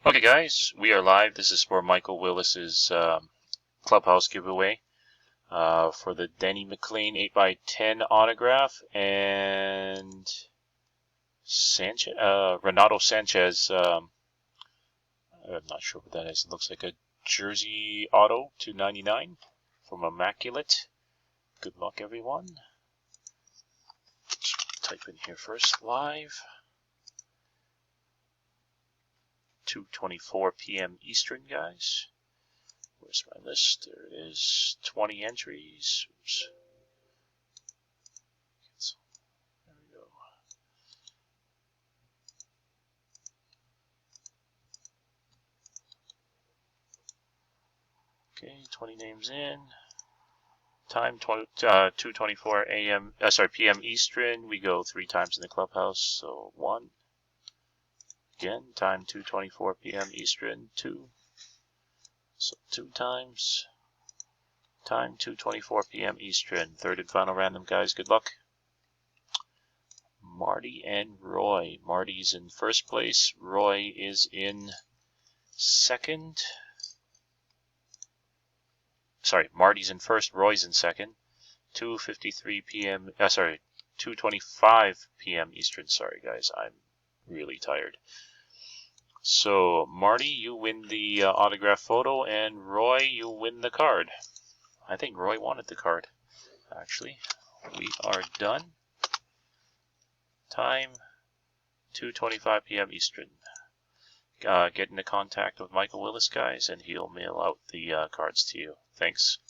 Okay, guys, we are live. This is for Michael Willis's Clubhouse giveaway for the Denny McLean 8x10 autograph and Renato Sanchez. I'm not sure what that is. It looks like a jersey auto, $2.99 from Immaculate. Good luck, everyone. Type in here first, live. 2:24 p.m. Eastern, guys. Where's my list? There it is. 20 entries. Oops. There we go. Okay, 20 names in. Time 2:24 a.m. p.m. Eastern. We go 3 times in the clubhouse. So 1. Again, time 2:24 p.m. Eastern. 2. So 2 times. Time 2:24 p.m. Eastern. Third and final random, guys. Good luck. Marty and Roy. Marty's in first place. Roy is in second. Sorry, Marty's in first. Roy's in second. 2:53 p.m. 2:25 p.m. Eastern. Sorry, guys. I'm really tired. So, Marty, you win the autograph photo, and Roy, you win the card. I think Roy wanted the card, actually. We are done. Time, 2:25 p.m. Eastern. Get into contact with Michael Willis, guys, and he'll mail out the cards to you. Thanks.